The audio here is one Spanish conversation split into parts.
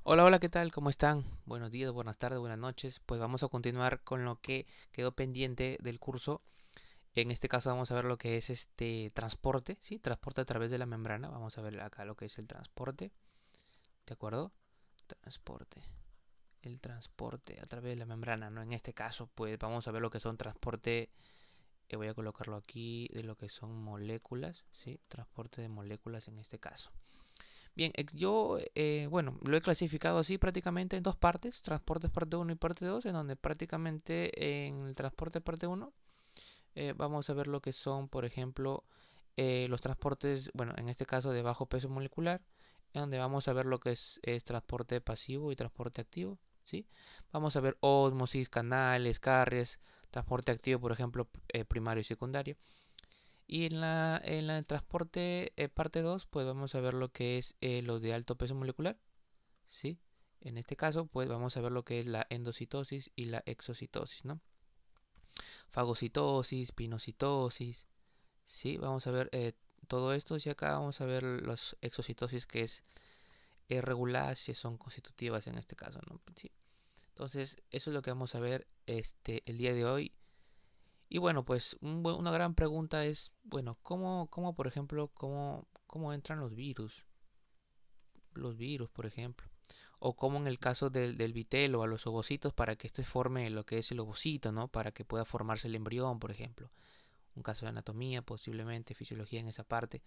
Hola, hola, ¿qué tal? ¿Cómo están? Buenos días, buenas tardes, buenas noches. Pues vamos a continuar con lo que quedó pendiente del curso. En este caso vamos a ver lo que es este transporte, ¿sí? Transporte a través de la membrana. Vamos a ver acá lo que es el transporte, ¿de acuerdo? Transporte, el transporte a través de la membrana, ¿no? En este caso, pues vamos a ver lo que son transporte, voy a colocarlo aquí, de lo que son moléculas, ¿sí? Transporte de moléculas en este caso. Bien, yo, bueno, lo he clasificado así prácticamente en dos partes, transportes parte uno y parte 2, en donde prácticamente en el transporte parte uno vamos a ver lo que son, por ejemplo, los transportes, bueno, en este caso de bajo peso molecular, en donde vamos a ver lo que es transporte pasivo y transporte activo, ¿sí? Vamos a ver ósmosis, canales, carriers, transporte activo, por ejemplo, primario y secundario. Y en la transporte parte 2 pues vamos a ver lo que es los de alto peso molecular, ¿sí? En este caso, pues vamos a ver lo que es la endocitosis y la exocitosis, ¿no? Fagocitosis, pinocitosis, ¿sí? Vamos a ver todo esto y acá vamos a ver los exocitosis que es regular, si son constitutivas en este caso, ¿no? Sí. Entonces, eso es lo que vamos a ver el día de hoy. Y bueno, pues una gran pregunta es, bueno, ¿cómo por ejemplo, cómo entran los virus? Los virus, por ejemplo. O como en el caso del vitelo a los ovocitos para que este forme lo que es el ovocito, ¿no? Para que pueda formarse el embrión, por ejemplo. Un caso de anatomía, posiblemente, fisiología en esa parte.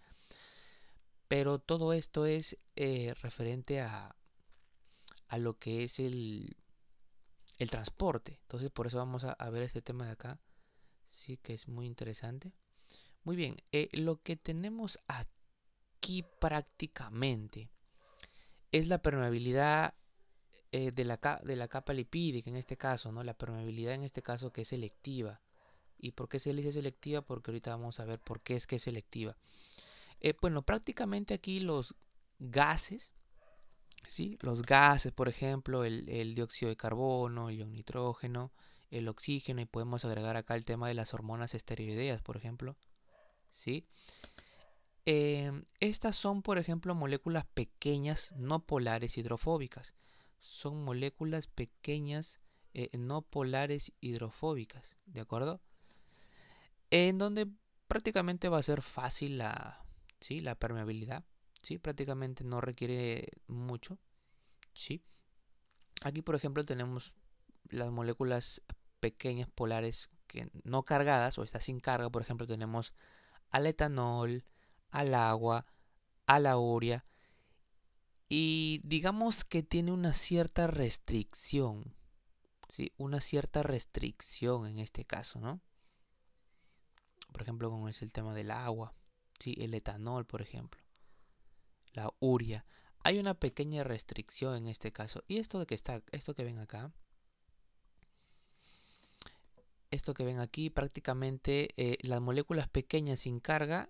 Pero todo esto es referente a lo que es el transporte. Entonces, por eso vamos a ver este tema de acá. Sí, que es muy interesante. Muy bien, lo que tenemos aquí prácticamente es la permeabilidad de la capa lipídica en este caso, ¿no? La permeabilidad en este caso que es selectiva. ¿Y por qué se le dice selectiva? Porque ahorita vamos a ver por qué es que es selectiva. Bueno, prácticamente aquí los gases, ¿sí? Los gases, por ejemplo, el dióxido de carbono, el nitrógeno, el oxígeno, y podemos agregar acá el tema de las hormonas esteroideas, por ejemplo, ¿sí? Estas son, por ejemplo, moléculas pequeñas no polares hidrofóbicas. Son moléculas pequeñas no polares hidrofóbicas, ¿de acuerdo? En donde prácticamente va a ser fácil ¿sí? La permeabilidad, ¿sí? Prácticamente no requiere mucho, ¿sí? Aquí, por ejemplo, tenemos las moléculas pequeñas polares que no cargadas o está sin carga. Por ejemplo, tenemos al etanol, al agua, a la urea. Y digamos que tiene una cierta restricción, ¿sí? Una cierta restricción en este caso, ¿no? Por ejemplo, como es el tema del agua, ¿sí? El etanol, por ejemplo, la urea. Hay una pequeña restricción en este caso. Y esto que ven acá, esto que ven aquí, prácticamente las moléculas pequeñas sin carga,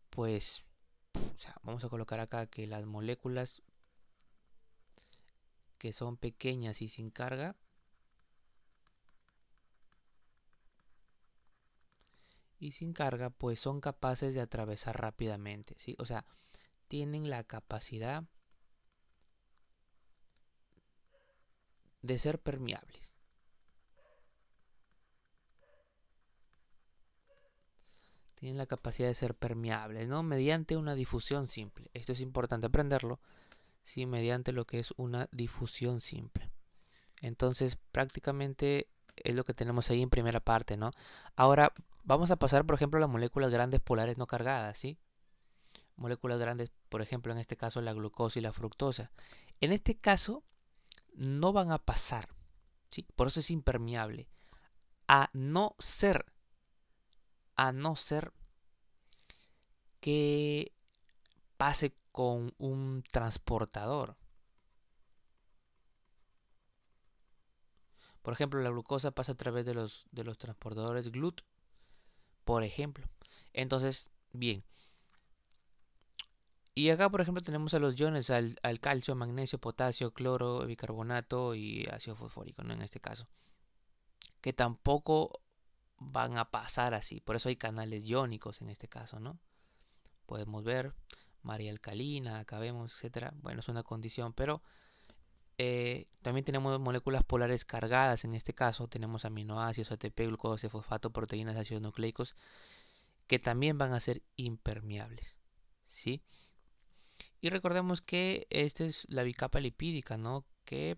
pues, o sea, vamos a colocar acá que las moléculas que son pequeñas y sin carga, pues son capaces de atravesar rápidamente, ¿sí? O sea, tienen la capacidad de ser permeables. Tienen la capacidad de ser permeables, ¿no? Mediante una difusión simple. Esto es importante aprenderlo, ¿sí? Mediante lo que es una difusión simple. Entonces, prácticamente es lo que tenemos ahí en primera parte, ¿no? Ahora, vamos a pasar, por ejemplo, a las moléculas grandes polares no cargadas, ¿sí? Moléculas grandes, por ejemplo, en este caso la glucosa y la fructosa. En este caso, no van a pasar, ¿sí? Por eso es impermeable. A no ser, a no ser que pase con un transportador. Por ejemplo, la glucosa pasa a través de los transportadores GLUT, por ejemplo. Entonces, bien. Y acá, por ejemplo, tenemos a los iones, al calcio, magnesio, potasio, cloro, bicarbonato y ácido fosfórico, ¿no? En este caso. Que tampoco van a pasar así. Por eso hay canales iónicos en este caso, ¿no? Podemos ver María alcalina, acá vemos, etcétera. Bueno, es una condición, pero también tenemos moléculas polares cargadas. En este caso tenemos aminoácidos, ATP, glucosa, fosfato, proteínas, ácidos nucleicos, que también van a ser impermeables, ¿sí? Y recordemos que esta es la bicapa lipídica, ¿no? Que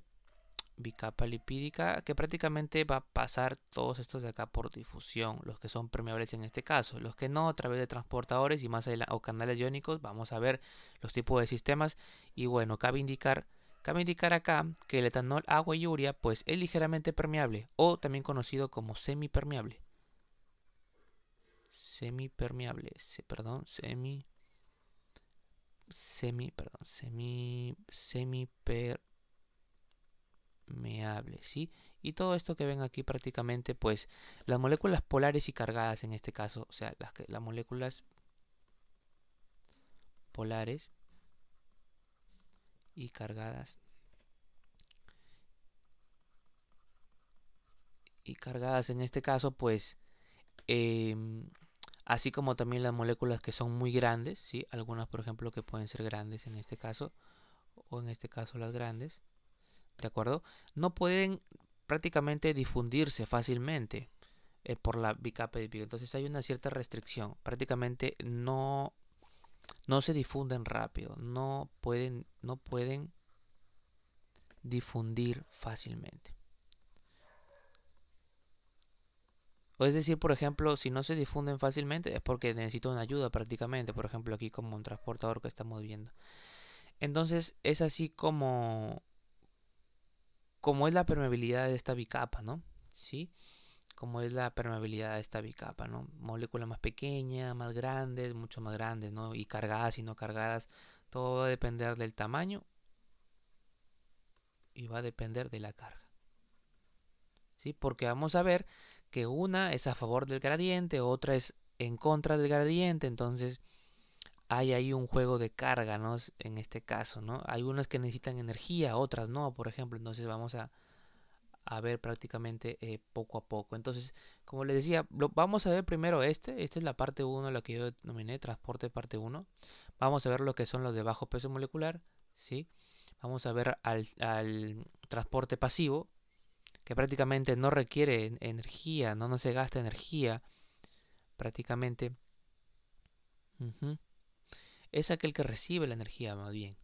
bicapa lipídica que prácticamente va a pasar todos estos de acá por difusión, los que son permeables en este caso, los que no a través de transportadores y más adelante, o canales iónicos. Vamos a ver los tipos de sistemas. Y bueno, cabe indicar acá que el etanol, agua y urea pues es ligeramente permeable, o también conocido como semipermeable. Semipermeable, ¿sí? Y todo esto que ven aquí prácticamente, pues las moléculas polares y cargadas en este caso, o sea, las moléculas polares y cargadas en este caso, pues así como también las moléculas que son muy grandes, ¿sí? Algunas, por ejemplo, que pueden ser grandes en este caso, o en este caso las grandes, ¿de acuerdo? No pueden prácticamente difundirse fácilmente por la bicapa de Higgs. Entonces hay una cierta restricción. Prácticamente no se difunden rápido, no pueden difundir fácilmente. O es decir, por ejemplo, si no se difunden fácilmente es porque necesitan una ayuda prácticamente, por ejemplo aquí como un transportador que estamos viendo. Entonces es así como es la permeabilidad de esta bicapa, ¿no? ¿Sí? Como es la permeabilidad de esta bicapa, ¿no? Moléculas más pequeñas, más grandes, mucho más grandes, ¿no? Y cargadas y no cargadas, todo va a depender del tamaño y va a depender de la carga, ¿sí? Porque vamos a ver que una es a favor del gradiente, otra es en contra del gradiente, entonces hay ahí un juego de carga, ¿no? En este caso, ¿no? Hay unas que necesitan energía, otras no, por ejemplo, entonces vamos a ver prácticamente poco a poco. Entonces, como les decía, vamos a ver primero esta es la parte 1, la que yo denominé transporte parte 1. Vamos a ver lo que son los de bajo peso molecular, ¿sí? Vamos a ver al transporte pasivo, que prácticamente no requiere energía, no se gasta energía, prácticamente. Es aquel que recibe la energía más bien,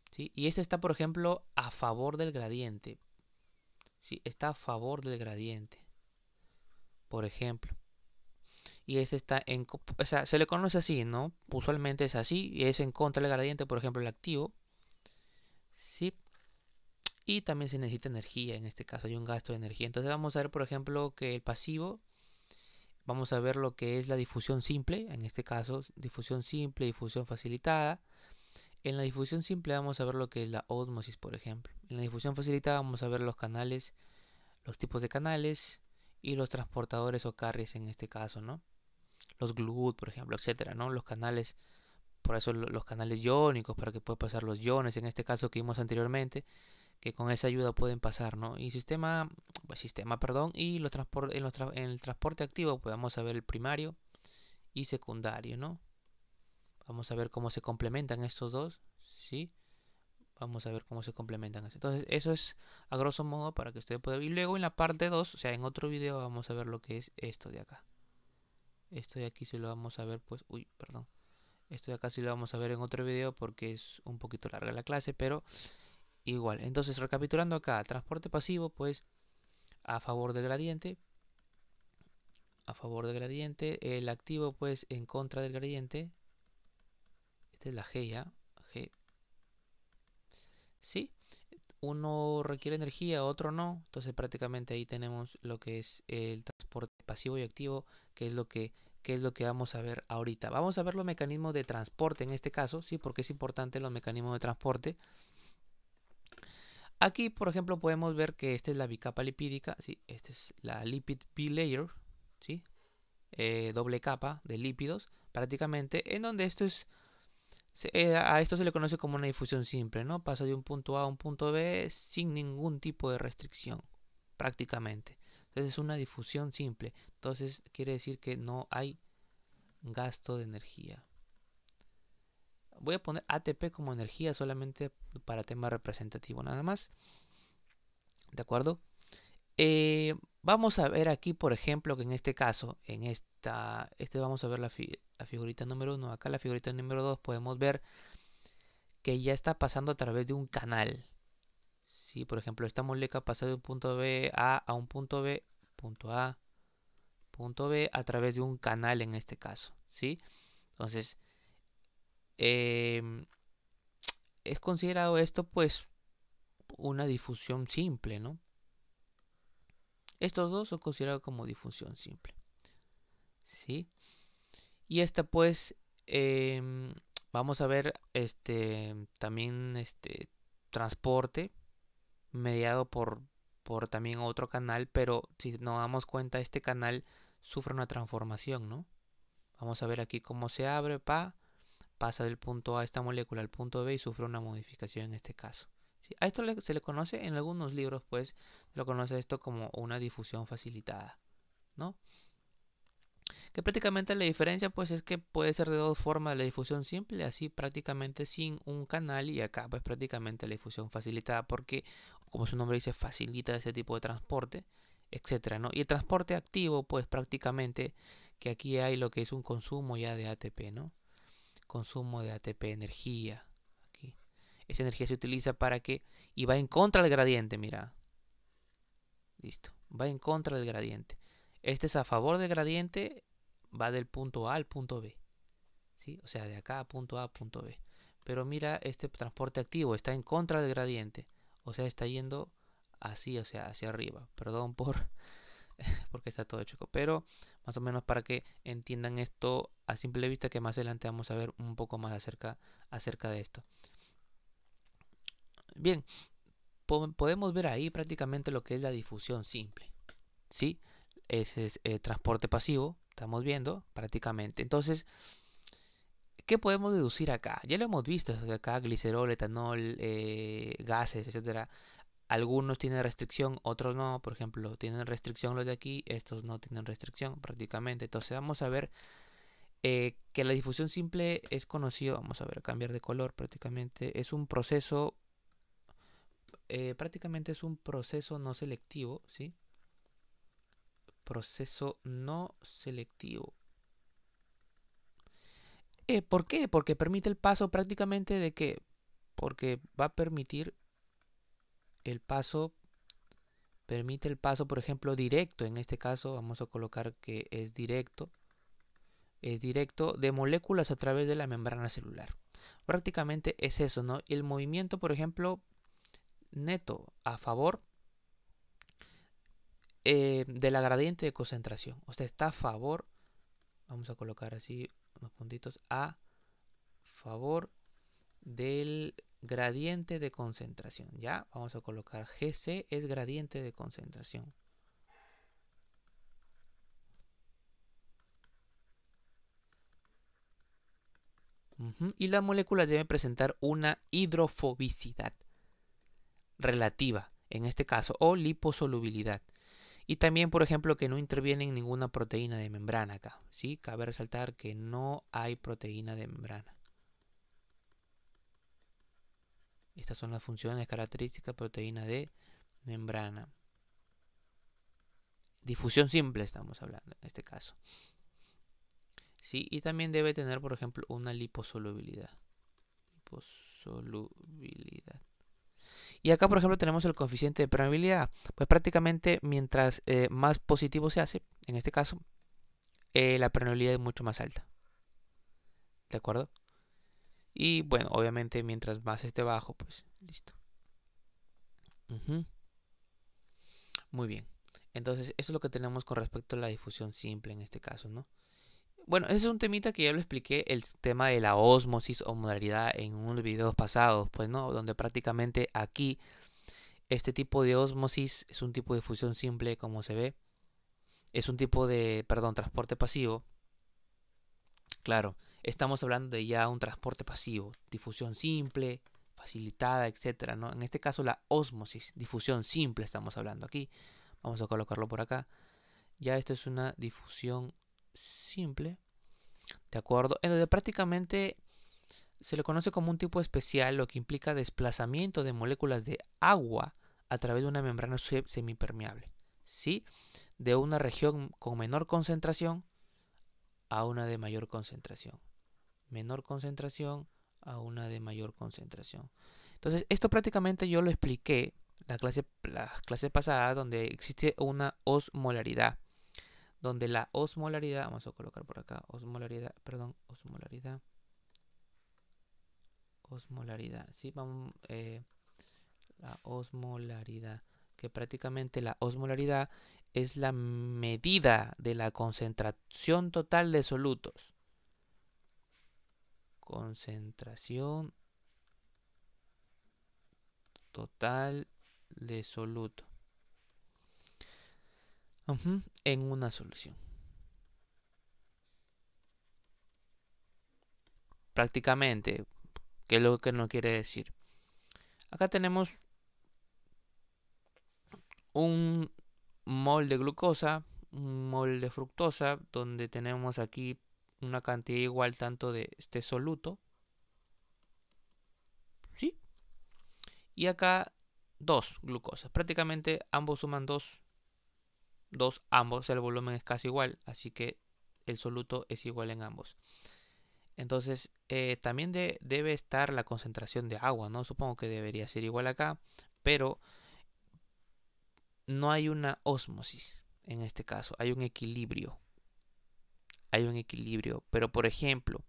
¿sí? Y este está, por ejemplo, a favor del gradiente, ¿sí? Está a favor del gradiente, por ejemplo. Y este está o sea, se le conoce así, ¿no? Usualmente es así, y es en contra del gradiente, por ejemplo, el activo, ¿sí? Y también se necesita energía, en este caso hay un gasto de energía. Entonces vamos a ver, por ejemplo, que el pasivo, vamos a ver lo que es la difusión simple, en este caso, difusión simple, difusión facilitada. En la difusión simple vamos a ver lo que es la ósmosis, por ejemplo. En la difusión facilitada vamos a ver los canales, los tipos de canales y los transportadores o carriers en este caso, ¿no? Los GLUT, por ejemplo, etcétera, ¿no? Los canales, por eso los canales iónicos, para que puedan pasar los iones, en este caso que vimos anteriormente, que con esa ayuda pueden pasar, ¿no? Y perdón, y en el transporte activo podemos saber el primario y secundario, ¿no? Vamos a ver cómo se complementan estos dos, ¿sí? Vamos a ver cómo se complementan. Entonces, eso es a grosso modo para que usted pueda ver. Y luego en la parte 2, o sea, en otro video vamos a ver lo que es esto de acá. Esto de aquí sí lo vamos a ver, pues, uy, perdón. Esto de acá sí lo vamos a ver en otro video porque es un poquito larga la clase, pero igual. Entonces, recapitulando acá, transporte pasivo, pues, a favor del gradiente. A favor del gradiente. El activo, pues, en contra del gradiente. Esta es la G ya. G. ¿Sí? Uno requiere energía, otro no. Entonces prácticamente ahí tenemos lo que es el transporte pasivo y activo, que es lo que vamos a ver ahorita. Vamos a ver los mecanismos de transporte en este caso, sí, porque es importante los mecanismos de transporte. Aquí, por ejemplo, podemos ver que esta es la bicapa lipídica, sí, esta es la lipid bilayer, sí, doble capa de lípidos, prácticamente, en donde a esto se le conoce como una difusión simple, ¿no? Pasa de un punto A a un punto B sin ningún tipo de restricción, prácticamente. Entonces es una difusión simple. Entonces quiere decir que no hay gasto de energía. voy a poner ATP como energía solamente para tema representativo nada más. ¿De acuerdo? Vamos a ver aquí, por ejemplo, que en este caso, vamos a ver la figurita número 1. Acá la figurita número 2 podemos ver que ya está pasando a través de un canal. Sí, por ejemplo, esta molécula pasa de un punto B a un punto B, punto A, punto B, a través de un canal en este caso. ¿Sí? Entonces, es considerado esto pues una difusión simple, ¿no? Estos dos son considerados como difusión simple. ¿Sí? Y esta pues vamos a ver también transporte mediado por también otro canal, pero si nos damos cuenta este canal sufre una transformación, ¿no? Vamos a ver aquí cómo se abre, pasa del punto A esta molécula al punto B y sufre una modificación en este caso. ¿Sí? A esto se le conoce en algunos libros, pues lo conoce esto como una difusión facilitada, ¿no? Que prácticamente la diferencia pues es que puede ser de dos formas la difusión simple, así prácticamente sin un canal, y acá pues prácticamente la difusión facilitada porque como su nombre dice facilita ese tipo de transporte, etcétera, ¿no? Y el transporte activo pues prácticamente que aquí hay lo que es un consumo ya de ATP, ¿no? Consumo de ATP, energía. Aquí. Esa energía se utiliza para que y va en contra del gradiente, mira. Listo, va en contra del gradiente. Este es a favor del gradiente, va del punto A al punto B, ¿sí? O sea, de acá a punto A a punto B. Pero mira, este transporte activo está en contra del gradiente, o sea, está yendo así, o sea, hacia arriba. Perdón porque está todo chueco, pero más o menos para que entiendan esto a simple vista, que más adelante vamos a ver un poco más acerca de esto. Bien, podemos ver ahí prácticamente lo que es la difusión simple, ¿sí? Ese es transporte pasivo, estamos viendo prácticamente. Entonces, ¿qué podemos deducir acá? Ya lo hemos visto, acá glicerol, etanol, gases, etcétera. Algunos tienen restricción, otros no. Por ejemplo, tienen restricción los de aquí, estos no tienen restricción prácticamente. Entonces vamos a ver que la difusión simple es conocido, vamos a ver, cambiar de color prácticamente, es un proceso, prácticamente es un proceso no selectivo, ¿sí? Proceso no selectivo. ¿Por qué? Porque permite el paso prácticamente de qué? Porque va a permitir el paso, permite el paso, por ejemplo, directo. En este caso vamos a colocar que es directo de moléculas a través de la membrana celular. Prácticamente es eso, ¿no? Y el movimiento, por ejemplo, neto a favor de la gradiente de concentración. O sea, está a favor, vamos a colocar así unos puntitos, a favor del gradiente de concentración. Ya, vamos a colocar GC es gradiente de concentración. Y las moléculas deben presentar una hidrofobicidad relativa, en este caso, o liposolubilidad. Y también, por ejemplo, que no interviene en ninguna proteína de membrana acá. ¿Sí? Cabe resaltar que no hay proteína de membrana. Estas son las funciones características de proteína de membrana. Difusión simple estamos hablando en este caso. ¿Sí? Y también debe tener, por ejemplo, una liposolubilidad. Liposolubilidad. Y acá, por ejemplo, tenemos el coeficiente de permeabilidad. Pues prácticamente mientras más positivo se hace, en este caso, la permeabilidad es mucho más alta. ¿De acuerdo? Y bueno, obviamente mientras más esté bajo, pues listo. Muy bien. Entonces, eso es lo que tenemos con respecto a la difusión simple en este caso, ¿no? Bueno, ese es un temita que ya lo expliqué, el tema de la ósmosis o modalidad en unos videos pasados, pues, ¿no? Donde prácticamente aquí este tipo de ósmosis es un tipo de difusión simple, como se ve. Es un tipo de, perdón, transporte pasivo. Claro, estamos hablando de ya un transporte pasivo, difusión simple, facilitada, etcétera, ¿no? En este caso la ósmosis, difusión simple estamos hablando aquí. Vamos a colocarlo por acá. Ya esto es una difusión simple, ¿de acuerdo? En donde prácticamente se le conoce como un tipo especial, lo que implica desplazamiento de moléculas de agua a través de una membrana semipermeable, ¿sí? De una región con menor concentración a una de mayor concentración. Menor concentración a una de mayor concentración. Entonces, esto prácticamente yo lo expliqué la clase pasada, donde existe una osmolaridad. Donde la osmolaridad, vamos a colocar por acá, osmolaridad, perdón, osmolaridad, ¿sí? Vamos, la osmolaridad, que prácticamente la osmolaridad es la medida de la concentración total de solutos. Concentración total de soluto en una solución. Prácticamente, ¿qué es lo que nos quiere decir? Acá tenemos un mol de glucosa, un mol de fructosa, donde tenemos aquí una cantidad igual tanto de este soluto, ¿sí? Y acá 2 glucosas. Prácticamente ambos suman 2, ambos, el volumen es casi igual, así que el soluto es igual en ambos. Entonces, también debe estar la concentración de agua, ¿no? Supongo que debería ser igual acá, pero no hay una ósmosis en este caso, hay un equilibrio. Hay un equilibrio, pero por ejemplo,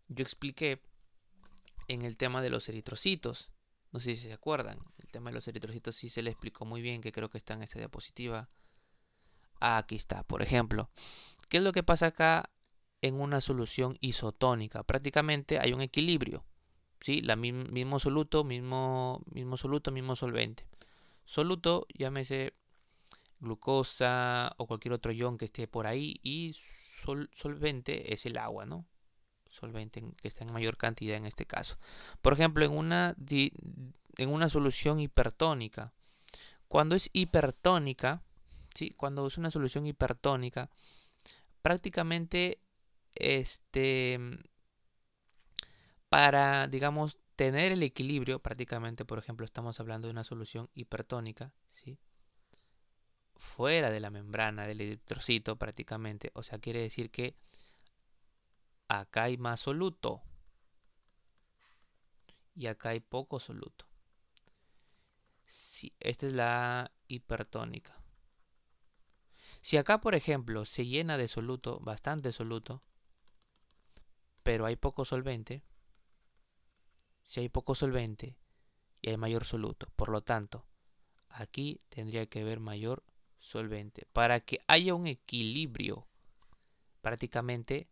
yo expliqué en el tema de los eritrocitos, no sé si se acuerdan, el tema de los eritrocitos sí se le explicó muy bien, que creo que está en esta diapositiva. Aquí está, por ejemplo, ¿qué es lo que pasa acá en una solución isotónica? Prácticamente hay un equilibrio, ¿sí? Mismo soluto, mismo soluto, mismo solvente. Soluto, llámese glucosa o cualquier otro ion que esté por ahí, y solvente es el agua, ¿no? Solvente que está en mayor cantidad en este caso. Por ejemplo, en una solución hipertónica, cuando es hipertónica, ¿sí? Cuando es una solución hipertónica, prácticamente para, digamos, tener el equilibrio, prácticamente, por ejemplo, estamos hablando de una solución hipertónica, ¿sí? Fuera de la membrana del eritrocito prácticamente, o sea, quiere decir que acá hay más soluto y acá hay poco soluto. Sí, esta es la hipertónica. Si acá, por ejemplo, se llena de soluto, bastante soluto, pero hay poco solvente, si hay poco solvente y hay mayor soluto, por lo tanto, aquí tendría que haber mayor solvente. Para que haya un equilibrio, prácticamente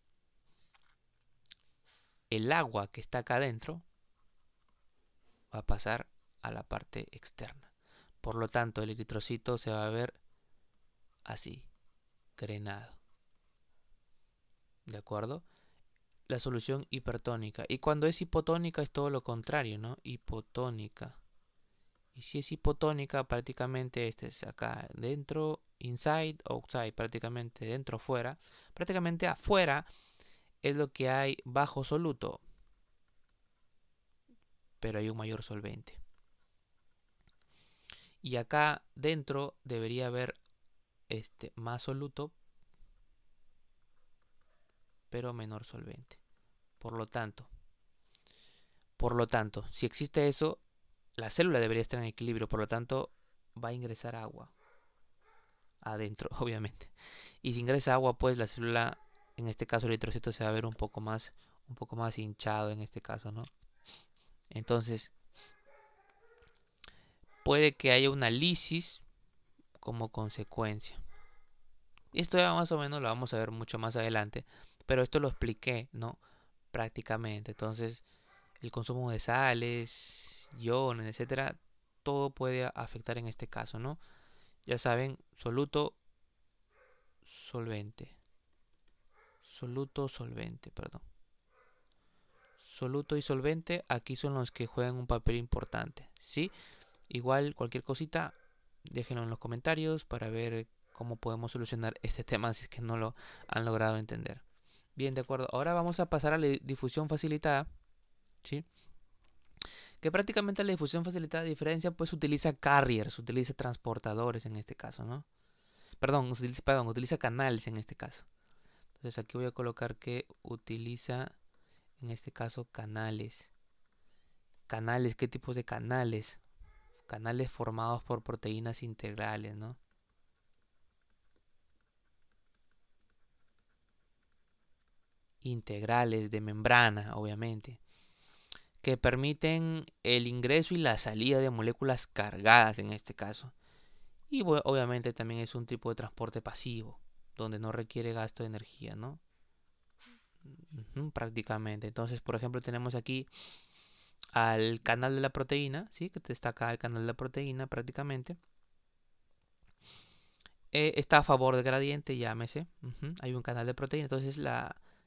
el agua que está acá adentro va a pasar a la parte externa. Por lo tanto, el eritrocito se va a ver así, grenado. ¿De acuerdo? La solución hipertónica. Y cuando es hipotónica es todo lo contrario, ¿no? Hipotónica. Y si es hipotónica, prácticamente este es acá dentro, inside, outside, prácticamente dentro, fuera. Prácticamente afuera es lo que hay bajo soluto, pero hay un mayor solvente. Y acá dentro debería haber más soluto, pero menor solvente. Por lo tanto, si existe eso, la célula debería estar en equilibrio, por lo tanto, va a ingresar agua adentro, obviamente. Y si ingresa agua, pues la célula, en este caso el eritrocito, se va a ver un poco más hinchado en este caso, ¿no? Entonces, puede que haya una lisis como consecuencia. Esto ya más o menos lo vamos a ver mucho más adelante, pero esto lo expliqué, ¿no? Prácticamente. Entonces, el consumo de sales, iones, etcétera, todo puede afectar en este caso, ¿no? Ya saben, soluto, solvente. Soluto, solvente, perdón. Soluto y solvente aquí son los que juegan un papel importante, ¿sí? Igual cualquier cosita, déjenlo en los comentarios para ver cómo podemos solucionar este tema si es que no lo han logrado entender. Bien, de acuerdo. Ahora vamos a pasar a la difusión facilitada. ¿sí? Que prácticamente la difusión facilitada a diferencia pues utiliza carriers, utiliza transportadores en este caso, ¿no? Utiliza canales en este caso. Entonces aquí voy a colocar que utiliza en este caso canales. Canales, ¿qué tipos de canales? Canales formados por proteínas integrales, ¿no? Integrales de membrana, obviamente, que permiten el ingreso y la salida de moléculas cargadas en este caso. Y obviamente también es un tipo de transporte pasivo, donde no requiere gasto de energía, ¿no? Prácticamente. Entonces, por ejemplo, tenemos aquí al canal de la proteína, ¿sí? Que está acá el canal de la proteína prácticamente. Está a favor del gradiente, llámese. Hay un canal de proteína, entonces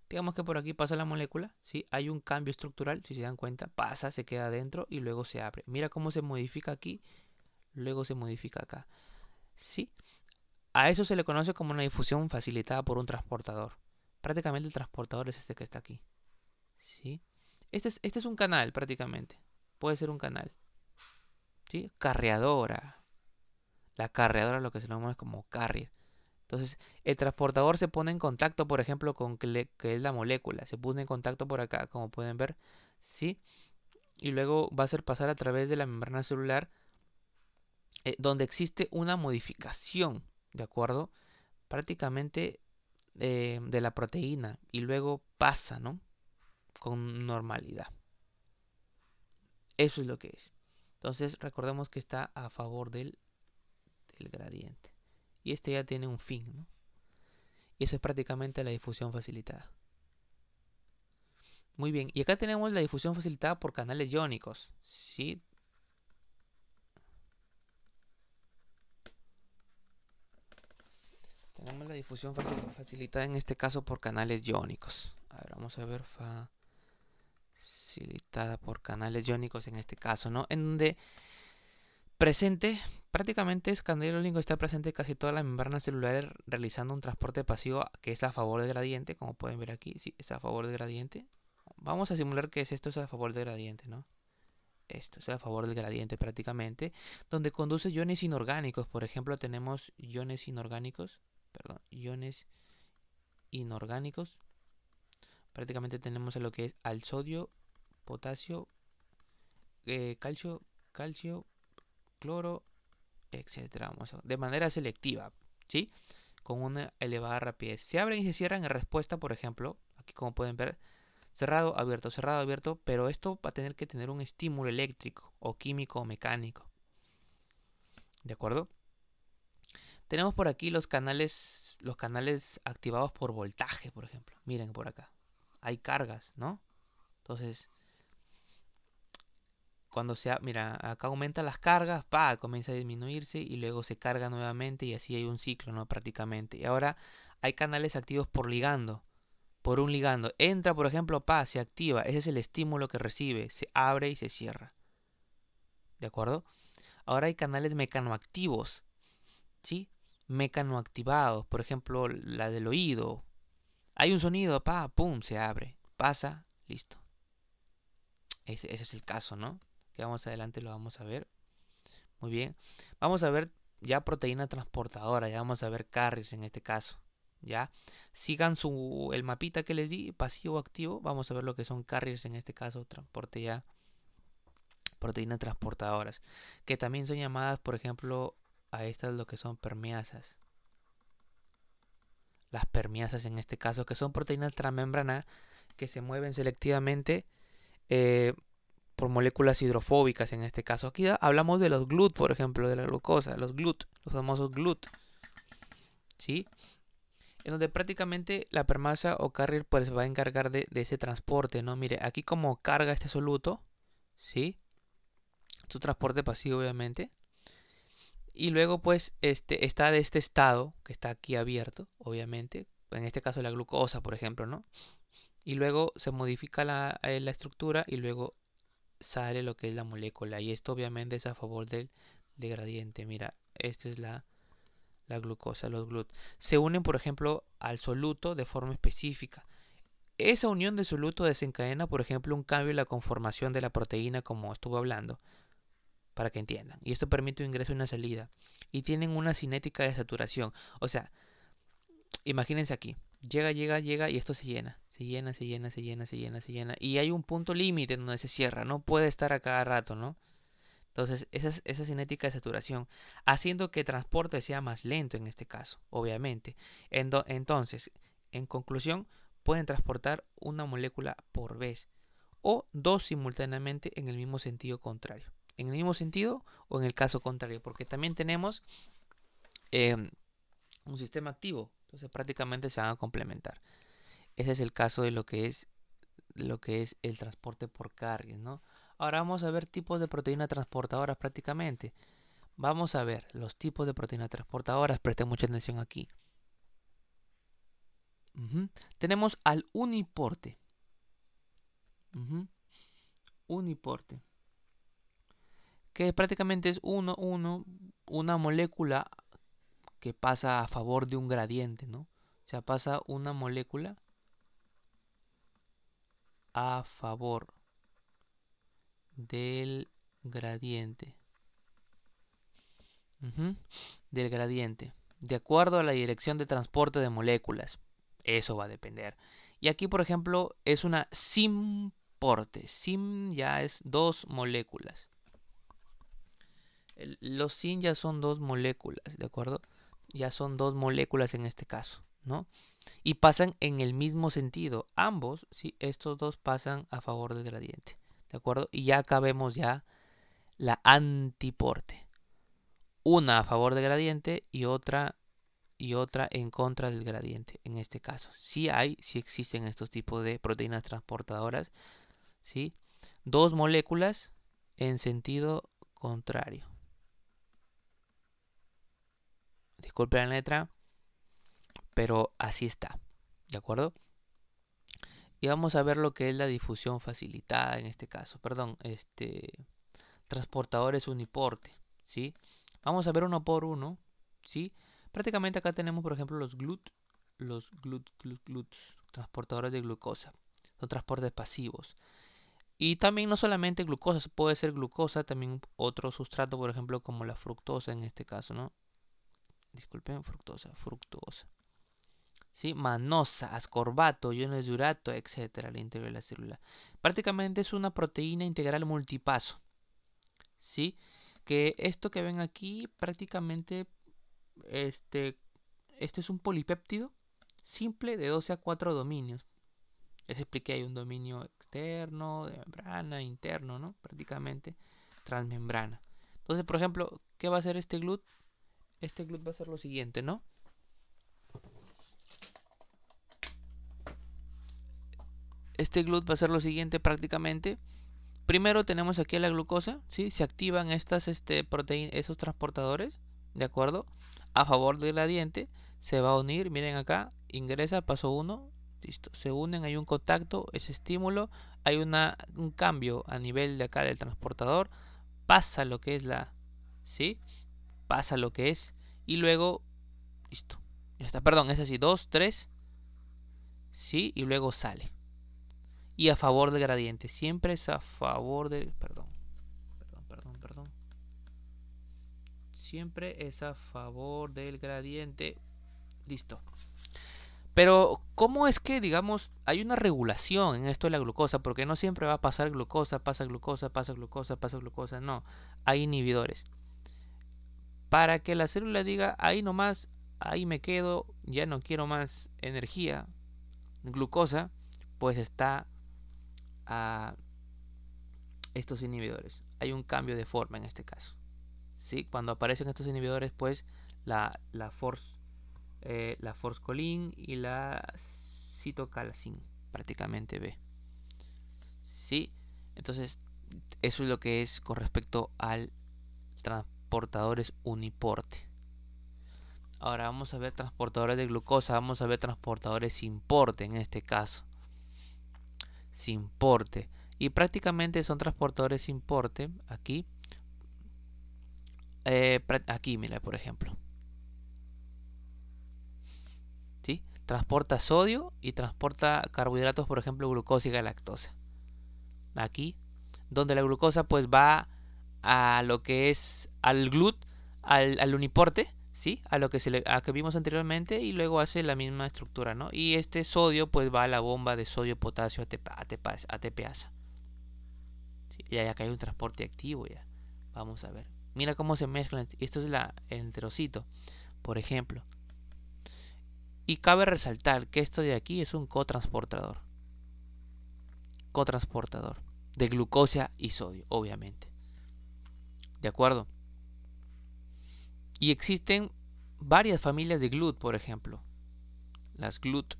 digamos que por aquí pasa la molécula, ¿sí? Hay un cambio estructural, si se dan cuenta, pasa, se queda adentro y luego se abre. Mira cómo se modifica aquí, luego se modifica acá, ¿sí? A eso se le conoce como una difusión facilitada por un transportador. Prácticamente el transportador es este que está aquí, ¿sí? Este es un canal prácticamente, puede ser un canal, ¿sí? Carreadora. La carreadora es lo que se llama como carrier. Entonces, el transportador se pone en contacto, por ejemplo, con que es la molécula. Se pone en contacto por acá, como pueden ver, ¿sí? Y luego va a ser pasar a través de la membrana celular, donde existe una modificación, ¿de acuerdo? Prácticamente de la proteína. Y luego pasa, ¿no? Con normalidad. Eso es lo que es. Entonces, recordemos que está a favor del gradiente. Y este ya tiene un fin, ¿no? Y eso es prácticamente la difusión facilitada. Muy bien, y acá tenemos la difusión facilitada por canales iónicos, ¿sí? Tenemos la difusión facilitada en este caso por canales iónicos. A ver, vamos a ver, facilitada por canales iónicos en este caso, ¿no? En donde prácticamente el canal iónico está presente en casi toda la membrana celular realizando un transporte pasivo que es a favor del gradiente, como pueden ver aquí, sí, es a favor del gradiente. Vamos a simular que esto es a favor del gradiente, ¿no? Esto es a favor del gradiente prácticamente, donde conduce iones inorgánicos. Por ejemplo, tenemos iones inorgánicos, Prácticamente tenemos a lo que es al sodio, potasio, calcio, cloro, etcétera. De manera selectiva, ¿sí? Con una elevada rapidez. Se abren y se cierran en respuesta, por ejemplo, aquí como pueden ver, cerrado, abierto, pero esto va a tener que tener un estímulo eléctrico o químico o mecánico. ¿De acuerdo? Tenemos por aquí los canales activados por voltaje, por ejemplo. Miren por acá. Hay cargas, ¿no? Entonces, mira, acá aumenta las cargas, comienza a disminuirse y luego se carga nuevamente y así hay un ciclo, ¿no? Prácticamente. Y ahora hay canales activos por un ligando. Entra, por ejemplo, se activa. Ese es el estímulo que recibe. Se abre y se cierra. ¿De acuerdo? Ahora hay canales mecanoactivos, ¿sí? Mecanoactivados, por ejemplo, la del oído. Hay un sonido, pum, se abre. Pasa, listo. Ese es el caso, ¿no? Que vamos adelante lo vamos a ver. Muy bien. Vamos a ver ya proteína transportadora. Ya vamos a ver carriers en este caso. ¿Ya? Sigan el mapita que les di, pasivo activo. Vamos a ver lo que son carriers en este caso. Transporte ya. Proteínas transportadoras. Que también son llamadas, por ejemplo, a estas lo que son permeasas. Las permeasas en este caso, que son proteínas transmembrana que se mueven selectivamente por moléculas hidrofóbicas en este caso. Aquí hablamos de los GLUT, por ejemplo, de la glucosa, los famosos GLUT, ¿sí? En donde prácticamente la permasa o carrier pues va a encargar de ese transporte, ¿no? Mire, aquí como carga este soluto, ¿sí? Su transporte pasivo obviamente. Y luego pues está de este estado que está aquí abierto, obviamente. En este caso la glucosa, por ejemplo, ¿no? Y luego se modifica la estructura y luego sale lo que es la molécula. Y esto obviamente es a favor del gradiente. Mira, esta es la glucosa, los GLUT. Se unen, por ejemplo, al soluto de forma específica. esa unión de soluto desencadena, por ejemplo, un cambio en la conformación de la proteína, como estuve hablando, para que entiendan. Y esto permite un ingreso y una salida. Y tienen una cinética de saturación. O sea, imagínense aquí. Llega y esto se llena. Se llena. Y hay un punto límite donde se cierra. No puede estar a cada rato, ¿no? Entonces, esa cinética de saturación, haciendo que el transporte sea más lento en este caso, obviamente. Entonces, en conclusión, pueden transportar una molécula por vez o dos simultáneamente en el mismo sentido contrario. En el mismo sentido o en el caso contrario, porque también tenemos un sistema activo. Entonces, prácticamente se van a complementar. Ese es el caso de lo que es el transporte por cargas, ¿no? Ahora vamos a ver tipos de proteínas transportadoras prácticamente. Vamos a ver los tipos de proteínas transportadoras. Presten mucha atención aquí. Tenemos al uniporte. Uniporte. Que prácticamente es una molécula que pasa a favor de un gradiente, ¿no? O sea, pasa una molécula a favor del gradiente. Del gradiente. De acuerdo a la dirección de transporte de moléculas. Eso va a depender. Y aquí, por ejemplo, es una simporte. Sim ya es dos moléculas. Los sin ya son dos moléculas, ¿de acuerdo? Ya son dos moléculas en este caso, ¿no? Y pasan en el mismo sentido. Ambos, sí, estos dos pasan a favor del gradiente, ¿de acuerdo? Y ya acá vemos ya la antiporte. Una a favor del gradiente y otra en contra del gradiente, en este caso. Sí existen estos tipos de proteínas transportadoras, ¿sí? Dos moléculas en sentido contrario. Disculpe la letra, pero así está, ¿de acuerdo? Y vamos a ver lo que es la difusión facilitada en este caso, perdón, transportadores uniporte, ¿sí? Vamos a ver uno por uno, ¿sí? Prácticamente acá tenemos, por ejemplo, los GLUT, transportadores de glucosa, son transportes pasivos. Y también no solamente glucosa, puede ser glucosa, también otro sustrato, por ejemplo, como la fructosa en este caso, ¿no? Disculpen, fructosa. ¿Sí? Manosa, ascorbato, iones de urato, etcétera, al interior de la célula. Prácticamente es una proteína integral multipaso, ¿sí? Que esto que ven aquí, prácticamente, este es un polipéptido simple de 12 a 4 dominios. Les expliqué, hay un dominio externo, de membrana, interno, ¿no? Prácticamente transmembrana. Entonces, por ejemplo, ¿qué va a hacer este GLUT? Este GLUT va a ser lo siguiente, ¿no? Este GLUT va a ser lo siguiente prácticamente. Primero tenemos aquí la glucosa, ¿sí? Se activan esos transportadores, ¿de acuerdo? A favor del gradiente, se va a unir, miren acá, ingresa, paso 1, listo. Se unen, hay un contacto, ese estímulo, hay un cambio a nivel de acá del transportador, pasa lo que es ¿sí? Pasa lo que es, y luego, listo. Ya está, perdón, es así, 2, 3, ¿sí? Y luego sale. Y a favor del gradiente, siempre es a favor del, perdón. Siempre es a favor del gradiente. Listo. Pero, ¿cómo es que, digamos, hay una regulación en esto de la glucosa? Porque no siempre va a pasar glucosa, pasa glucosa, pasa glucosa, pasa glucosa. No, hay inhibidores. Para que la célula diga, ahí nomás, ahí me quedo, ya no quiero más energía, glucosa, pues está a estos inhibidores. Hay un cambio de forma en este caso. ¿Sí? Cuando aparecen estos inhibidores, pues la forskolin y la citocalcin prácticamente B. ¿Sí? Entonces, eso es lo que es con respecto al transportadores uniporte. Ahora vamos a ver transportadores de glucosa, vamos a ver transportadores sin porte en este caso. Sin porte. Y prácticamente son transportadores sin porte aquí. Aquí, mira, por ejemplo. ¿Sí? transporta sodio y transporta carbohidratos, por ejemplo, glucosa y galactosa. Aquí, donde la glucosa pues va a lo que es al GLUT, al uniporte, ¿sí? A lo que que vimos anteriormente, y luego hace la misma estructura, ¿no? Y este sodio pues va a la bomba de sodio potasio ATPasa. ¿Sí? Y acá hay un transporte activo ya. Vamos a ver. Mira cómo se mezclan. Esto es el enterocito, por ejemplo. Y cabe resaltar que esto de aquí es un cotransportador. Cotransportador de glucosa y sodio, obviamente. ¿De acuerdo? Y existen varias familias de GLUT, por ejemplo. Las GLUT.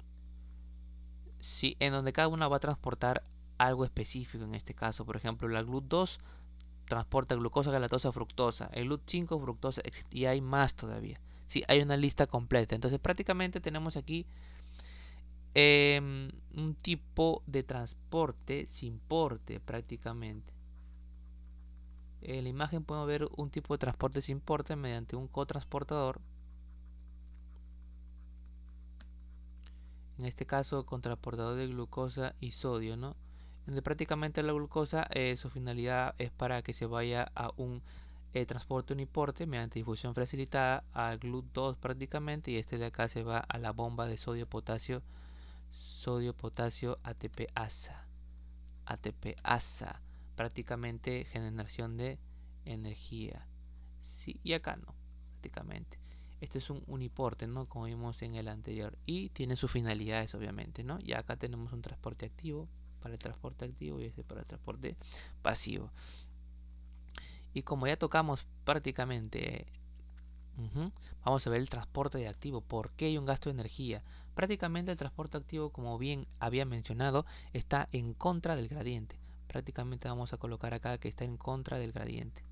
Sí, en donde cada una va a transportar algo específico. En este caso, por ejemplo, la GLUT2 transporta glucosa, galactosa, fructosa. El GLUT5, fructosa, y hay más todavía. Sí, hay una lista completa. Entonces, prácticamente tenemos aquí un tipo de transporte sin porte, prácticamente. En la imagen podemos ver un tipo de transporte sin porte mediante un cotransportador. En este caso, con transportador de glucosa y sodio, ¿no? Donde prácticamente la glucosa, su finalidad es para que se vaya a un transporte uniporte mediante difusión facilitada al GLUT2 prácticamente, y este de acá se va a la bomba de sodio potasio ATPasa. Prácticamente generación de energía. Sí, y acá no, prácticamente. Este es un uniporte, ¿no? Como vimos en el anterior. Y tiene sus finalidades, obviamente, ¿no? Y acá tenemos un transporte activo para el transporte activo y este para el transporte pasivo. Y como ya tocamos prácticamente, vamos a ver el transporte de activo. ¿Por qué hay un gasto de energía? Prácticamente el transporte activo, como bien había mencionado, está en contra del gradiente. Prácticamente vamos a colocar acá que está en contra del gradiente.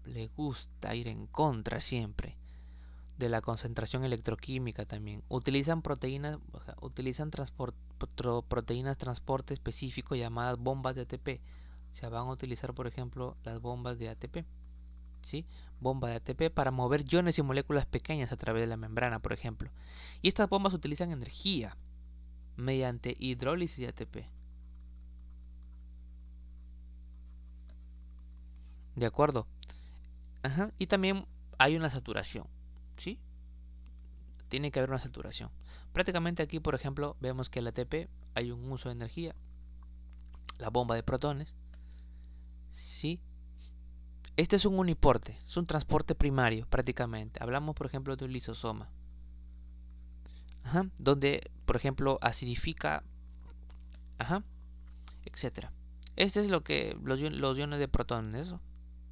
Le gusta ir en contra siempre de la concentración electroquímica también. Utilizan proteínas, proteínas transporte específico llamadas bombas de ATP. O sea, van a utilizar, por ejemplo, las bombas de ATP. ¿Sí? Bomba de ATP para mover iones y moléculas pequeñas a través de la membrana, por ejemplo. Y estas bombas utilizan energía mediante hidrólisis de ATP. ¿De acuerdo? Ajá. Y también hay una saturación. ¿Sí? Tiene que haber una saturación. Prácticamente aquí, por ejemplo, vemos que el ATP hay un uso de energía. La bomba de protones. ¿Sí? Este es un uniporte, es un transporte primario prácticamente. Hablamos, por ejemplo, de un lisosoma. Donde, por ejemplo, acidifica, etcétera. Este es lo que los iones de protones, ¿eso?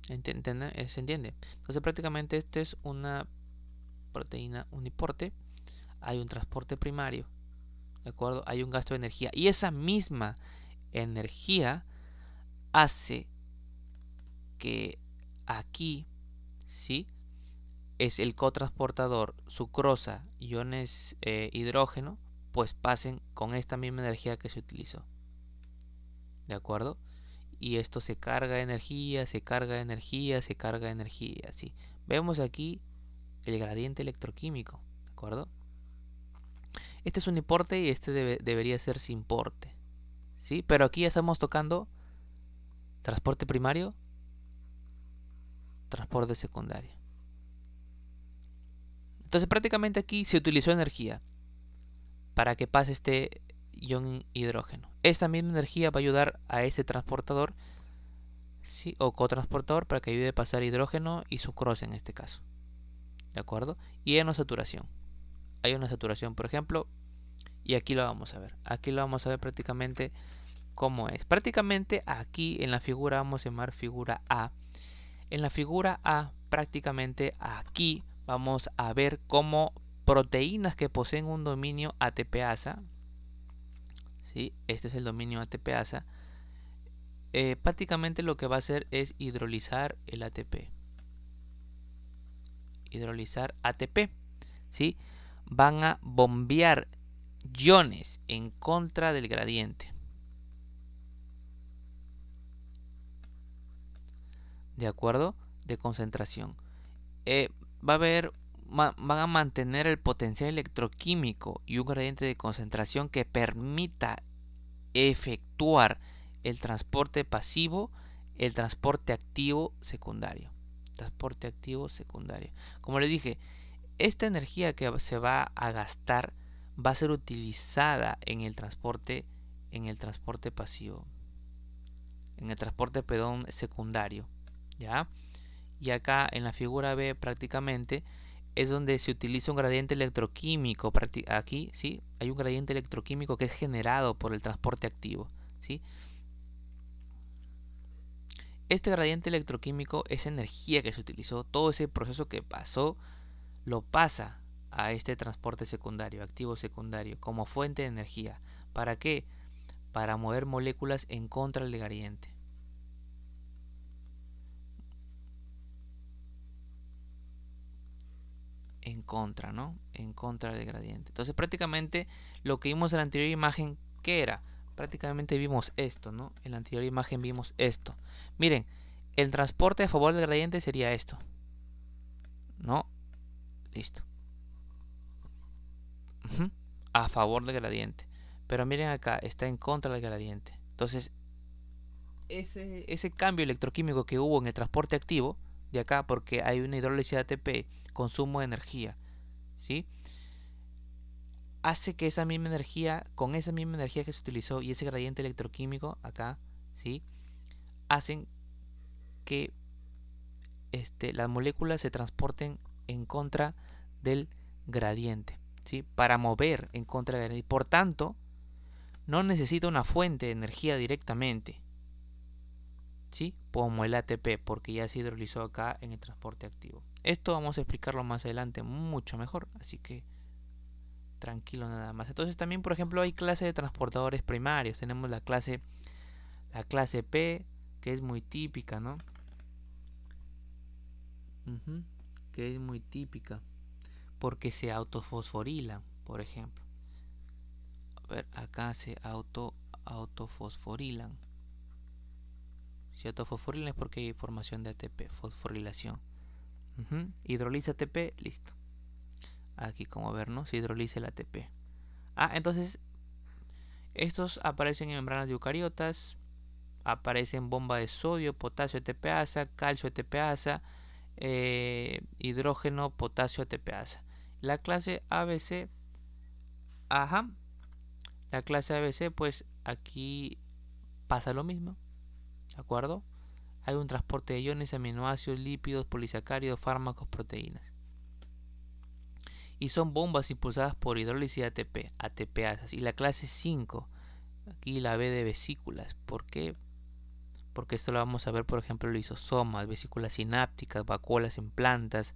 ¿Se entiende? Entonces prácticamente este es una proteína uniporte. Hay un transporte primario, ¿de acuerdo? Hay un gasto de energía. Y esa misma energía hace que aquí, ¿sí? Es el cotransportador sucrosa, iones hidrógeno, pues pasen con esta misma energía que se utilizó. ¿De acuerdo? Y esto se carga de energía, se carga de energía, se carga de energía. ¿Sí? Vemos aquí el gradiente electroquímico. ¿De acuerdo? Este es un importe y este debería ser sin porte. ¿Sí? Pero aquí ya estamos tocando transporte primario, transporte secundario. Entonces prácticamente aquí se utilizó energía para que pase este ion hidrógeno. Esta misma energía va a ayudar a este transportador, ¿sí? O cotransportador, para que ayude a pasar hidrógeno y sucrosa en este caso. ¿De acuerdo? Y hay una saturación. Hay una saturación, por ejemplo, y aquí lo vamos a ver. Aquí lo vamos a ver prácticamente cómo es. Prácticamente aquí en la figura, vamos a llamar figura A. En la figura A, prácticamente aquí vamos a ver cómo proteínas que poseen un dominio ATPasa, ¿sí? Este es el dominio ATPasa. Prácticamente lo que va a hacer es hidrolizar el ATP. Hidrolizar ATP, ¿sí? Van a bombear iones en contra del gradiente. ¿De acuerdo? De concentración. Va a haber van a mantener el potencial electroquímico y un gradiente de concentración que permita efectuar el transporte pasivo, el transporte activo secundario. Transporte activo secundario. Como les dije, esta energía que se va a gastar va a ser utilizada en el transporte pasivo, en el transporte, perdón, secundario, ¿ya? Y acá en la figura B prácticamente es donde se utiliza un gradiente electroquímico. Aquí, ¿sí? Hay un gradiente electroquímico que es generado por el transporte activo, ¿sí? Este gradiente electroquímico es energía que se utilizó, todo ese proceso que pasó, lo pasa a este transporte secundario, activo secundario, como fuente de energía. ¿Para qué? Para mover moléculas en contra del gradiente. En contra, ¿no? En contra del gradiente. Entonces prácticamente lo que vimos en la anterior imagen, ¿qué era? Prácticamente vimos esto, ¿no? En la anterior imagen vimos esto. Miren, el transporte a favor del gradiente sería esto, ¿no? Listo. A favor del gradiente. Pero miren acá, está en contra del gradiente. Entonces, ese cambio electroquímico que hubo en el transporte activo, de acá, porque hay una hidrólisis de ATP, consumo de energía, ¿sí? Hace que esa misma energía, con esa misma energía que se utilizó y ese gradiente electroquímico acá, ¿sí? Hacen que las moléculas se transporten en contra del gradiente, ¿sí? Para mover en contra del gradiente. Por tanto, no necesita una fuente de energía directamente, ¿sí? Como el ATP, porque ya se hidrolizó acá en el transporte activo. Esto vamos a explicarlo más adelante mucho mejor, así que tranquilo nada más. Entonces también, por ejemplo, hay clases de transportadores primarios. Tenemos la clase P, que es muy típica, ¿no? Que es muy típica porque se autofosforilan, por ejemplo. A ver, acá se autofosforilan. Si autofosforilan es porque hay formación de ATP, fosforilación. Hidroliza ATP, listo. Aquí como ver, ¿no? Se hidroliza el ATP. Entonces estos aparecen en membranas de eucariotas, aparecen bomba de sodio, potasio ATPasa, calcio ATPasa, hidrógeno, potasio ATPasa. La clase ABC, la clase ABC, pues aquí pasa lo mismo, ¿de acuerdo? Hay un transporte de iones, aminoácidos, lípidos, polisacáridos, fármacos, proteínas. Y son bombas impulsadas por hidrólisis de ATP, ATPasas. Y la clase 5, aquí la B de vesículas. ¿Por qué? Porque esto lo vamos a ver, por ejemplo, lisosomas, vesículas sinápticas, vacuolas en plantas,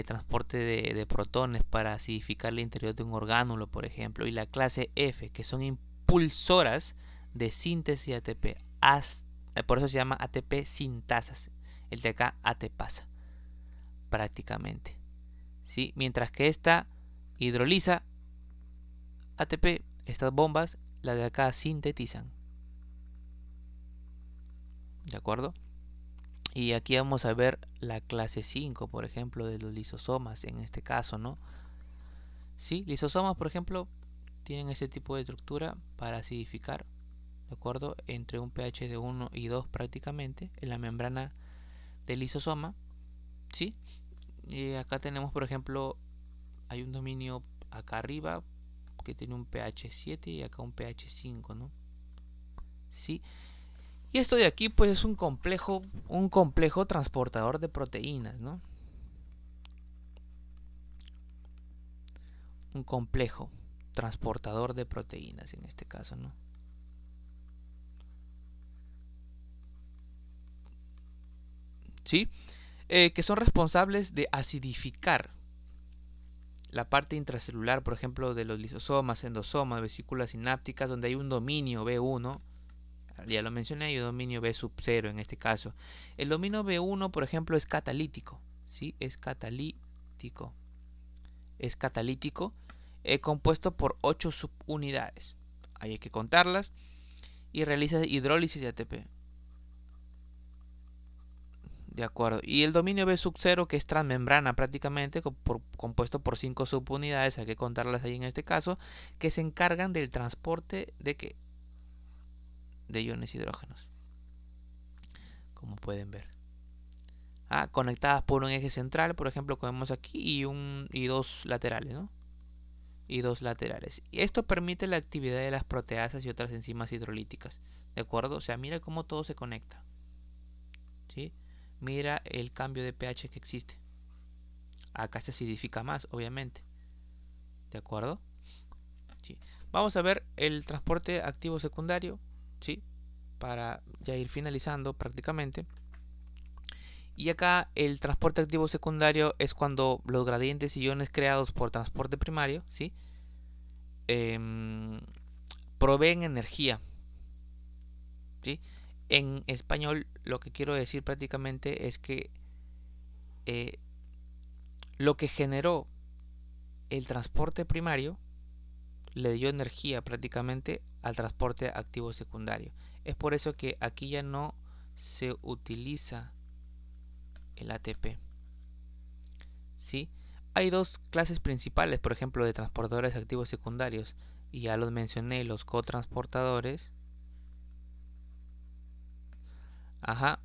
transporte de protones para acidificar el interior de un orgánulo, por ejemplo. Y la clase F, que son impulsoras de síntesis de ATP. Por eso se llama ATP sintasas. El de acá ATPasa, prácticamente. ¿Sí? Mientras que esta hidroliza ATP, estas bombas, las de acá sintetizan. ¿De acuerdo? Y aquí vamos a ver la clase 5, por ejemplo, de los lisosomas, en este caso, ¿no? Sí, lisosomas, por ejemplo, tienen ese tipo de estructura para acidificar, ¿de acuerdo? Entre un pH de 1 y 2 prácticamente, en la membrana del lisosoma, ¿sí? Y acá tenemos, por ejemplo, hay un dominio acá arriba que tiene un pH 7 y acá un pH 5, ¿no? Sí. Y esto de aquí pues es un complejo transportador de proteínas, ¿no? Un complejo transportador de proteínas en este caso, ¿no? ¿Sí? Que son responsables de acidificar la parte intracelular, por ejemplo, de los lisosomas, endosomas, vesículas sinápticas, donde hay un dominio B1. Ya lo mencioné, hay un dominio B sub 0 en este caso. El dominio B1, por ejemplo, es catalítico, ¿sí? Es catalítico. Es catalítico, compuesto por 8 subunidades. Hay que contarlas. Y realiza hidrólisis de ATP. De acuerdo. Y el dominio B sub 0, que es transmembrana prácticamente, compuesto por 5 subunidades, hay que contarlas ahí en este caso, que se encargan del transporte de ¿qué? De iones hidrógenos. Como pueden ver. Conectadas por un eje central, por ejemplo, como vemos aquí, y dos laterales, ¿no? Y dos laterales. Y esto permite la actividad de las proteasas y otras enzimas hidrolíticas. ¿De acuerdo? O sea, mira cómo todo se conecta. ¿Sí? Mira el cambio de pH que existe. Acá se acidifica más, obviamente. ¿De acuerdo? Sí. Vamos a ver el transporte activo secundario, ¿sí? Para ya ir finalizando prácticamente. Y acá el transporte activo secundario es cuando los gradientes y iones creados por transporte primario, ¿sí? Proveen energía, ¿sí? En español lo que quiero decir prácticamente es que lo que generó el transporte primario le dio energía prácticamente al transporte activo secundario. Es por eso que aquí ya no se utiliza el ATP. ¿Sí? Hay dos clases principales, por ejemplo, de transportadores activos secundarios, y ya los mencioné, los cotransportadores,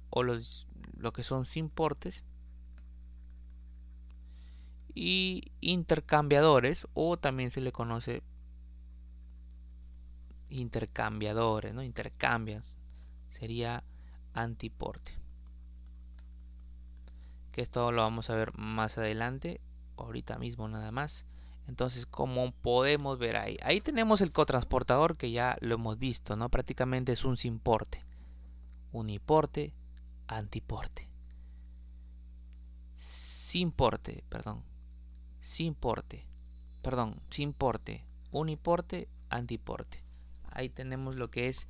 o lo que son sin portes, y intercambiadores, o también se le conoce intercambiadores, ¿no? Intercambian, sería antiporte. Que esto lo vamos a ver más adelante, ahorita mismo nada más. Entonces, como podemos ver ahí tenemos el cotransportador, que ya lo hemos visto, ¿no? Prácticamente es un sin porte, uniporte, antiporte, sin porte, sin porte, uniporte, antiporte. Ahí tenemos lo que es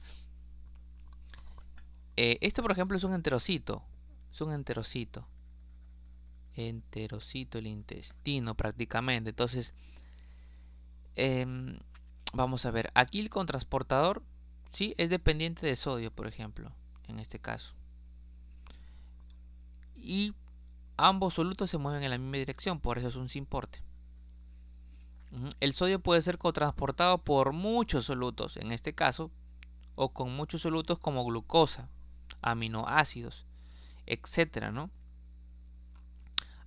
esto, por ejemplo, es un enterocito, el intestino prácticamente. Entonces vamos a ver, aquí el cotransportador, ¿sí? Es dependiente de sodio, por ejemplo, en este caso, y ambos solutos se mueven en la misma dirección, por eso es un sin porte. El sodio puede ser cotransportado por muchos solutos, en este caso, o con muchos solutos como glucosa, aminoácidos, etcétera, ¿no?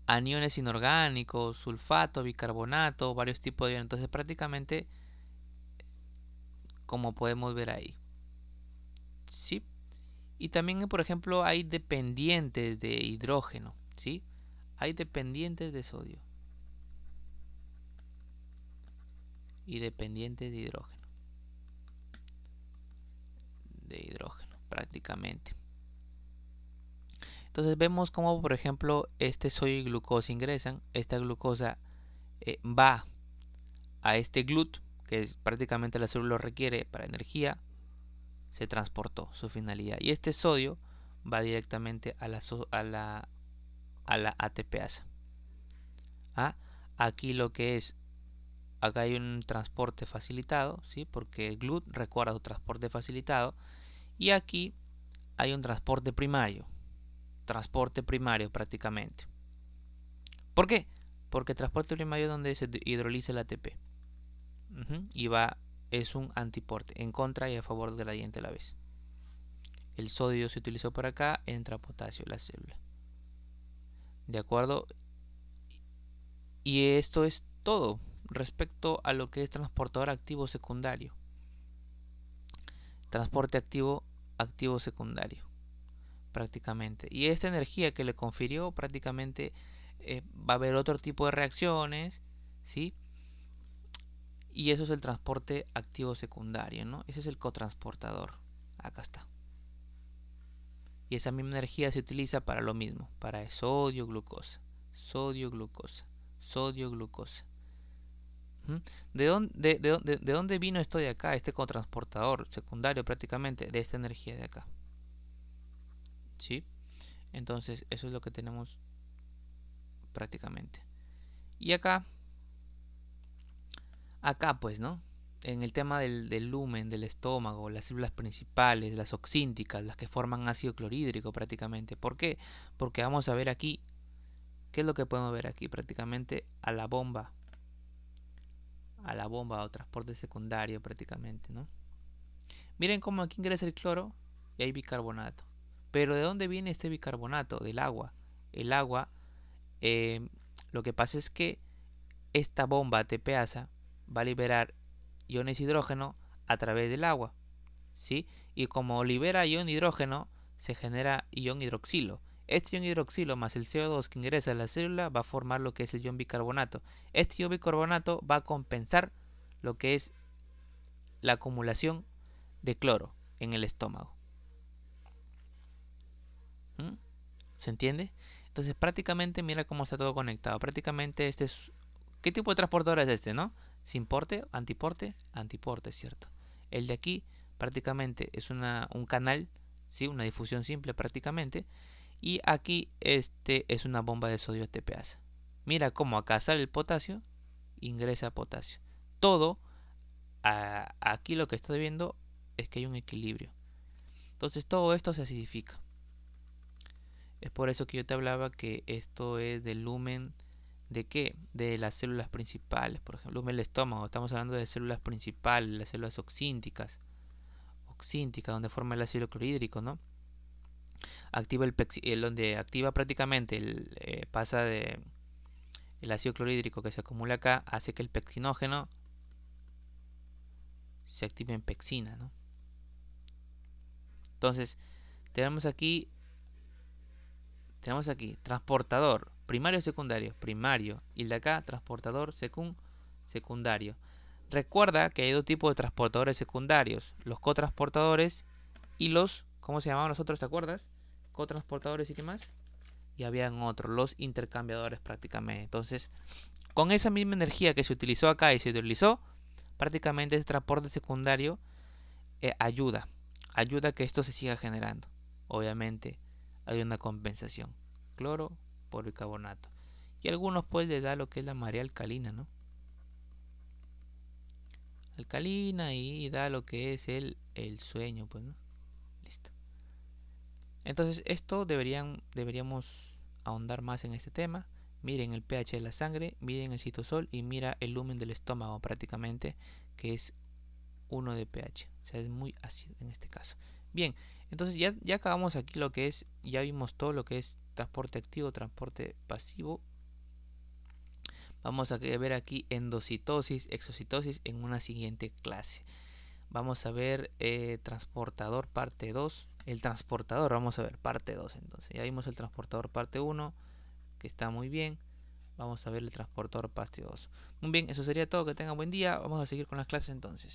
Aniones inorgánicos, sulfato, bicarbonato, varios tipos de iones. Entonces prácticamente, como podemos ver ahí, ¿sí? Y también, por ejemplo, hay dependientes de hidrógeno, ¿sí? Hay dependientes de sodio y dependientes de hidrógeno prácticamente. Entonces vemos como, por ejemplo, este sodio y glucosa ingresan. Esta glucosa va a este GLUT, que es prácticamente la célula lo requiere para energía. Se transportó su finalidad. Y este sodio va directamente a la ATPasa. Aquí lo que es, acá hay un transporte facilitado, ¿sí? Porque el GLUT recuerda su transporte facilitado. Y aquí hay un transporte primario prácticamente. ¿Por qué? Porque el transporte primario es donde se hidroliza el ATP. Y es un antiporte, en contra y a favor del gradiente a la vez. El sodio se utilizó por acá, entra potasio en la célula. ¿De acuerdo? Y esto es todo respecto a lo que es transportador activo secundario. Transporte activo secundario, prácticamente. Y esta energía que le confirió prácticamente va a haber otro tipo de reacciones, ¿sí? Y eso es el transporte activo secundario, ¿no? Ese es el cotransportador. Acá está. Y esa misma energía se utiliza para lo mismo, para sodio, glucosa, sodio, glucosa, sodio, glucosa. ¿De dónde vino esto de acá? Este cotransportador secundario prácticamente de esta energía de acá. ¿Sí? Entonces eso es lo que tenemos prácticamente. Y acá pues, ¿no? en el tema del lumen del estómago, las células principales, las oxínticas, las que forman ácido clorhídrico prácticamente. ¿Por qué? Porque vamos a ver aquí, ¿qué es lo que podemos ver aquí? Prácticamente a la bomba o transporte secundario prácticamente, ¿no? Miren cómo aquí ingresa el cloro y hay bicarbonato. Pero ¿de dónde viene este bicarbonato? Del agua. El agua, lo que pasa es que esta bomba ATPasa va a liberar iones hidrógeno a través del agua, ¿sí? Y como libera ion hidrógeno, se genera ion hidroxilo. Este ion hidroxilo más el CO2 que ingresa a la célula va a formar lo que es el ion bicarbonato. Este ion bicarbonato va a compensar lo que es la acumulación de cloro en el estómago. ¿Mm? ¿Se entiende? Entonces prácticamente mira cómo está todo conectado. Prácticamente este es... ¿Qué tipo de transportador es este, no? Sin porte, antiporte, antiporte, ¿cierto? El de aquí prácticamente es un canal, ¿sí? Una difusión simple prácticamente. Y aquí este es una bomba de sodio ATPasa. Mira cómo acá sale el potasio, ingresa potasio. Todo, aquí lo que estoy viendo es que hay un equilibrio. Entonces todo esto se acidifica. Es por eso que yo te hablaba que esto es del lumen de qué? De las células principales, por ejemplo, lumen del estómago. Estamos hablando de células principales, las células oxínticas, donde forma el ácido clorhídrico, ¿no? Activa donde activa prácticamente pasa de el ácido clorhídrico que se acumula acá, hace que el pectinógeno se active en pexina, ¿no? Entonces, tenemos aquí transportador primario secundario, primario, y el de acá transportador secundario. Recuerda que hay dos tipos de transportadores secundarios, los cotransportadores y los, ¿cómo se llamaban los otros? ¿Te acuerdas? Cotransportadores y qué más. Y habían otros, los intercambiadores prácticamente. Entonces, con esa misma energía que se utilizó acá y se utilizó, prácticamente este transporte secundario ayuda a que esto se siga generando. Obviamente hay una compensación, cloro por bicarbonato, y a algunos pues le da lo que es la marea alcalina, ¿no? Alcalina, y da lo que es el sueño, pues, ¿no? Listo. Entonces esto deberíamos ahondar más en este tema. Miren el pH de la sangre, miren el citosol y mira el lumen del estómago prácticamente, que es 1 de pH, o sea, es muy ácido en este caso. Bien, entonces ya acabamos aquí lo que es, ya vimos todo lo que es transporte activo, transporte pasivo. Vamos a ver aquí endocitosis, exocitosis en una siguiente clase. Vamos a ver transportador parte 2. El transportador, vamos a ver parte 2 entonces. Ya vimos el transportador parte 1, que está muy bien. Vamos a ver el transportador parte 2. Muy bien, eso sería todo. Que tengan buen día. Vamos a seguir con las clases entonces.